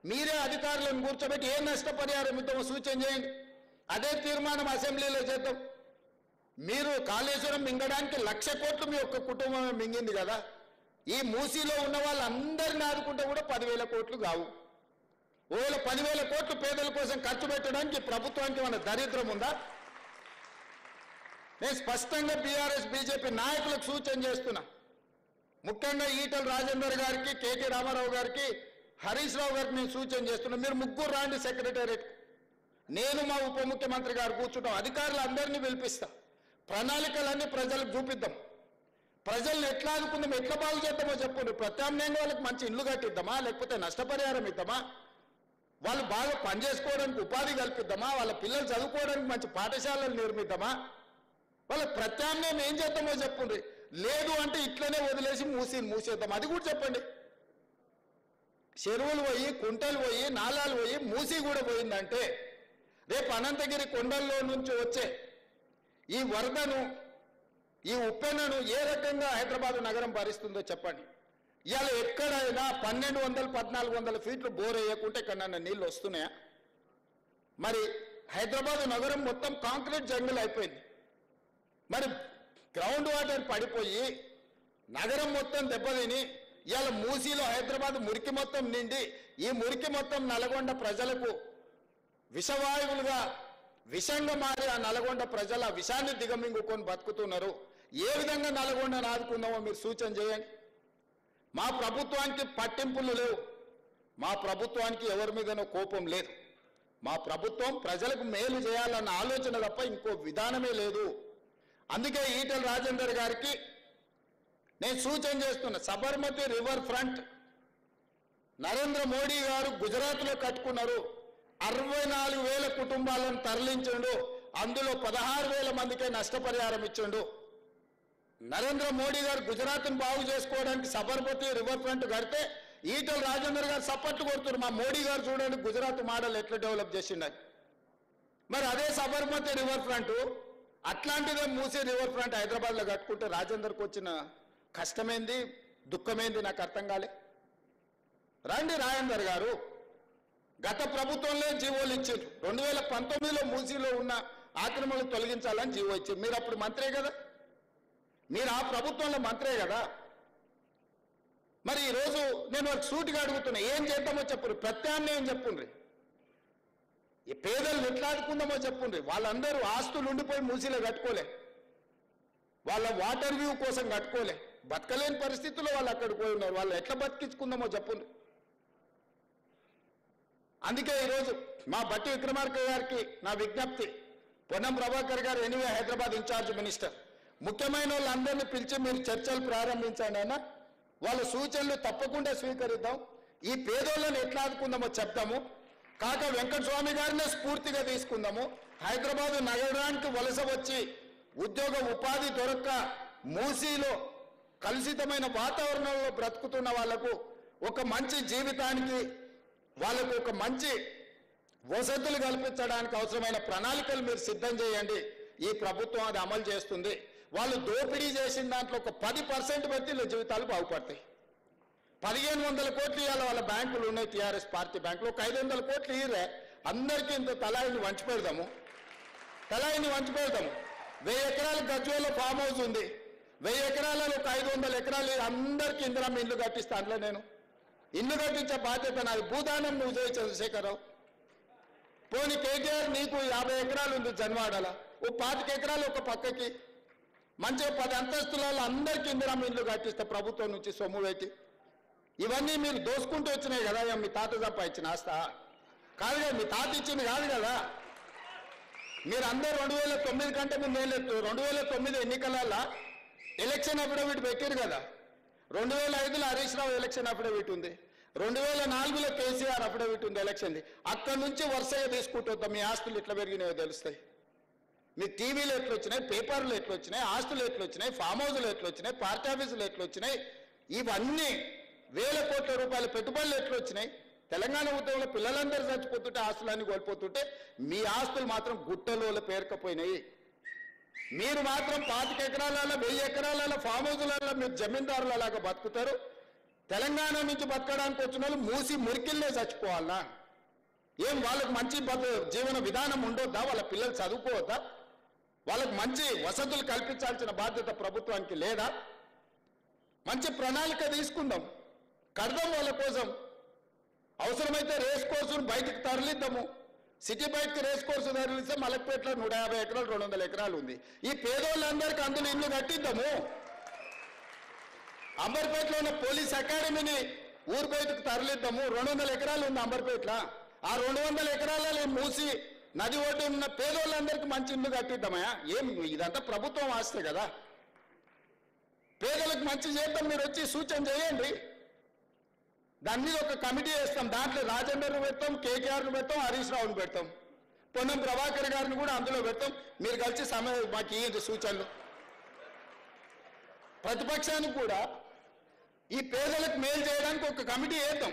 మీరే అధికారులను కూర్చోబెట్టి ఏ నష్టపరిహారం ఇద్దామో సూచన చేయండి. అదే తీర్మానం అసెంబ్లీలో చేద్దాం. మీరు కాళేశ్వరం మింగడానికి 1,00,000 కోట్లు మీ ఒక్క కుటుంబమే మింగింది కదా. ఈ మూసీలో ఉన్న వాళ్ళందరినీ ఆదుకుంటే కూడా 10,000 కోట్లు కావు. ఓవేళ 10,000 కోట్లు పేదల కోసం ఖర్చు పెట్టడానికి ప్రభుత్వానికి మన దరిద్రం ఉందా? నేను స్పష్టంగా బీఆర్ఎస్ బీజేపీ నాయకులకు సూచన చేస్తున్నా. ముఖ్యంగా ఈటల రాజేందర్ గారికి, కేటీ రామారావు గారికి, హరీష్ రావు గారికి నేను సూచన చేస్తున్నా. మీరు ముగ్గురు రాండి సెక్రటేరియట్. నేను మా ఉప ముఖ్యమంత్రి గారు కూర్చుంటాం. అధికారులు అందరినీ పిలిపిస్తా. ప్రణాళికలన్నీ ప్రజలకు చూపిద్దాం. ప్రజల్ని ఎట్లా ఆదుకుందాం, ఎట్లా బాగు చేద్దామో చెప్పండి. ప్రత్యామ్నాయంగా వాళ్ళకి మంచి ఇల్లు కట్టిద్దామా, లేకపోతే నష్టపరిహారం ఇద్దామా, వాళ్ళు బాగా పనిచేసుకోవడానికి ఉపాధి కల్పిద్దామా, వాళ్ళ పిల్లలు చదువుకోవడానికి మంచి పాఠశాలలు నిర్మిద్దామా, వాళ్ళకి ప్రత్యామ్నాయం ఏం చేద్దామో చెప్పండి. లేదు అంటే ఇట్లనే వదిలేసి మూసేద్దాం, అది కూడా చెప్పండి. చెరువులు పోయి, కుంటలు పోయి, నాలాలు పోయి, మూసి కూడా పోయిందంటే రేపు అనంతగిరి కొండల్లో నుంచి వచ్చే ఈ వరదను, ఈ ఉప్పెనను ఏ రకంగా హైదరాబాద్ నగరం భరిస్తుందో చెప్పండి. ఇవాళ ఎక్కడైనా 1200, 1400 ఫీట్లు బోర్ వేయకుంటే ఎక్కడన్నా నీళ్ళు వస్తున్నాయా? మరి హైదరాబాద్ నగరం మొత్తం కాంక్రీట్ జంగుల్ అయిపోయింది. మరి గ్రౌండ్ వాటర్ పడిపోయి నగరం మొత్తం దెబ్బతిని ఇవాళ మూసీలో హైదరాబాద్ మురికి మొత్తం నిండి ఈ మురికి మొత్తం నల్గొండ ప్రజలకు విషవాయువులుగా విషంగా మారి ఆ నల్గొండ ప్రజల విషాన్ని దిగమింగుకొని బతుకుతున్నారు. ఏ విధంగా నల్గొండను ఆదుకుందామో మీరు సూచన చేయండి. మా ప్రభుత్వానికి పట్టింపులు లేవు. మా ప్రభుత్వానికి ఎవరి మీదనో కోపం లేదు. మా ప్రభుత్వం ప్రజలకు మేలు చేయాలన్న ఆలోచన తప్ప ఇంకో విధానమే లేదు. అందుకే ఈటల రాజేందర్ గారికి నేను సూచన చేస్తున్నా. సబర్మతి రివర్ ఫ్రంట్ నరేంద్ర మోడీ గారు గుజరాత్లో కట్టుకున్నారు. 64,000 కుటుంబాలను తరలించండు. అందులో 16,000 మందికే నష్టపరిహారం ఇచ్చిండు. నరేంద్ర మోడీ గారు గుజరాత్ను బాగు చేసుకోవడానికి సబర్మతి రివర్ ఫ్రంట్ కడితే ఈటల రాజేందర్ గారు సపోర్ట్ కొడుతున్నారు. మా మోడీ గారు చూడండి గుజరాత్ మోడల్ ఎట్లా డెవలప్ చేసిండని. మరి అదే సబర్మతి రివర్ ఫ్రంట్ అట్లాంటిదే మూసీ రివర్ ఫ్రంట్ హైదరాబాద్లో కట్టుకుంటే రాజేందర్కి వచ్చిన కష్టమేంది, దుఃఖమేంది నాకు అర్థం కాలే. రండి రాజేందర్ గారు, గత ప్రభుత్వంలో జీవోలు ఇచ్చారు. 2019లో మూసీలో ఉన్న ఆక్రమణలు తొలగించాలని జీవో ఇచ్చారు. మీరు అప్పుడు మంత్రే కదా, మీరు ఆ ప్రభుత్వంలో మంత్రే కదా. మరి ఈరోజు నేను వాళ్ళకి సూటిగా అడుగుతున్నా, ఏం చేద్దామో చెప్పుండ్రి, ప్రత్యామ్నాయం చెప్పుండ్రి, ఈ పేదలు ఎట్లా ఆదుకుందామో చెప్పుండ్రి. వాళ్ళందరూ ఆస్తులు ఉండిపోయి మూసీలో కట్టుకోలే, వాళ్ళ వాటర్ వ్యూ కోసం కట్టుకోలే, బతకలేని పరిస్థితుల్లో వాళ్ళు అక్కడికి పోయి ఉన్నారు. వాళ్ళు ఎట్లా బతికించుకుందామో చెప్పుండ్రి. అందుకే ఈరోజు మా బట్టి విక్రమార్క గారికి నా విజ్ఞప్తి, పొన్నం ప్రభాకర్ గారు ఎనివే హైదరాబాద్ ఇన్ఛార్జ్ మినిస్టర్, ముఖ్యమైన వాళ్ళందరినీ పిలిచి మీరు చర్చలు ప్రారంభించండి అన్న. వాళ్ళ సూచనలు తప్పకుండా స్వీకరిద్దాం. ఈ పేదోళ్ళని ఎట్లా ఆదుకుందామో చెప్తాము. కాక వెంకటస్వామి గారినే స్ఫూర్తిగా తీసుకుందాము. హైదరాబాద్ నగరానికి వలస వచ్చి ఉద్యోగ ఉపాధి దొరక్క మూసీలో కలుషితమైన వాతావరణంలో బ్రతుకుతున్న వాళ్లకు ఒక మంచి జీవితానికి, వాళ్ళకు ఒక మంచి వసతులు కల్పించడానికి అవసరమైన ప్రణాళికలు మీరు సిద్ధం చేయండి. ఈ ప్రభుత్వం అది అమలు చేస్తుంది. వాళ్ళు దోపిడీ చేసిన దాంట్లో ఒక 10% పెడితే వీళ్ళ జీవితాలు బాగుపడతాయి. 1,500 కోట్లు ఇవాళ వాళ్ళ బ్యాంకులు ఉన్నాయి, టీఆర్ఎస్ పార్టీ బ్యాంకులు. ఒక 500 కోట్లు ఇయ్యరే, అందరికీ ఇంత తలాయిని వంచి పెడదాము. 1000 ఎకరాలు గజ్వేల్లో ఫామ్ హౌస్ ఉంది. 1000 ఎకరాలలో ఒక 500 ఎకరాలు అందరికీ ఇందిరమ్మ ఇల్లు కట్టిస్తా. అందులో నేను ఇల్లు కట్టించే బాధ్యత నాది. భూదానం నువ్వు చేయి చంద్రశేఖరరావు. పోనీ కేటీఆర్ నీకు 50 ఎకరాలు ఉంది జన్వాడల, ఓ 25 ఎకరాలు ఒక పక్కకి మంచిగా 10 అంతస్తులలో అందరికీ ఇందిరమ్మ ఇల్లు కట్టిస్తా ప్రభుత్వం నుంచి సొమ్ము పెట్టి. ఇవన్నీ మీరు దోసుకుంటూ వచ్చినాయి కదా, మీ తాత సంపాదించిన ఆస్తా కాదు కదా, మీ తాత ఇచ్చింది కాదు కదా. మీరు అందరూ 2009 కంటే ముందు ఏం లేదు, 2009 ఎన్నికలలో ఎలక్షన్ అఫిడవిట్ పెట్టారు కదా. 2005లో హరీష్ రావు ఎలక్షన్ అఫిడవిట్ ఉంది, 2004లో కేసీఆర్ అఫిడవిట్ ఉంది ఎలక్షన్ది. అక్కడి నుంచి వరుసగా తీసుకుంటూ వద్దాం. మీ ఆస్తులు ఎట్లా పెరిగినాయో తెలుస్తాయి. మీ టీవీలు ఎట్లా వచ్చినాయి, పేపర్లు ఎట్లా వచ్చినాయి, ఆస్తులు ఎట్లా వచ్చినాయి, ఫామ్ హౌస్లు ఎట్లా వచ్చినాయి, పార్టీ ఆఫీసులు ఎట్లా వచ్చినాయి, ఇవన్నీ 1000 కోట్ల రూపాయల పెట్టుబడులు ఎట్లా వచ్చినాయి. తెలంగాణ ఉద్యమంలో పిల్లలందరూ చచ్చిపోతుంటే, ఆస్తులన్నీ కోల్పోతుంటే మీ ఆస్తులు మాత్రం గుట్టలో పేరుకపోయినాయి. మీరు మాత్రం 25 ఎకరాలలో 1000 ఎకరాలలో ఫామ్ హౌస్లలో మీరు జమీందారులలాగా బతుకుతారు. తెలంగాణ నుంచి బతకడానికి వచ్చిన వాళ్ళు మూసి మురికిల్లే చచ్చిపోవాలా? ఏం వాళ్ళకు మంచి జీవన విధానం ఉండొద్దా? వాళ్ళ పిల్లలు చదువుకోవద్దా? వాళ్ళకు మంచి వసతులు కల్పించాల్సిన బాధ్యత ప్రభుత్వానికి లేదా? మంచి ప్రణాళిక తీసుకుందాం, కడదాం వాళ్ళ కోసం. అవసరమైతే రేస్ కోర్సును బయటకు తరలిద్దాము. సిటీ బయటకు రేస్ కోర్సు తరలిస్తే మలక్పేటలో 150 ఎకరాలు 200 ఎకరాలు ఉంది. ఈ పేదోళ్ళందరికీ అందులో ఇల్లు కట్టిద్దాము. అంబర్పేటలో ఉన్న పోలీస్ అకాడమీని ఊరు బయటకు తరలిద్దాము. 200 ఎకరాలు ఉంది అంబర్పేటలో. ఆ 200 ఎకరాలలో మూసి నది ఒడ్డు ఉన్న పేదోళ్ళందరికీ మంచి ఇల్లు కట్టిద్దామయా? ఏం ఇదంతా ప్రభుత్వం ఆస్తే కదా. పేదలకు మంచి చేద్దాం, మీరు వచ్చి సూచన చేయండి. దాని మీద ఒక కమిటీ వేస్తాం. దాంట్లో రాజేందర్ను పెడతాం, కేకేఆర్ను పెడతాం, హరీష్ రావును పెడతాం, పొన్నం ప్రభాకర్ గారిని కూడా అందులో పెడతాం. మీరు కలిసి మాకు ఈ సూచనలు. ప్రతిపక్షానికి కూడా ఈ పేదలకు మేలు చేయడానికి ఒక కమిటీ వేద్దాం.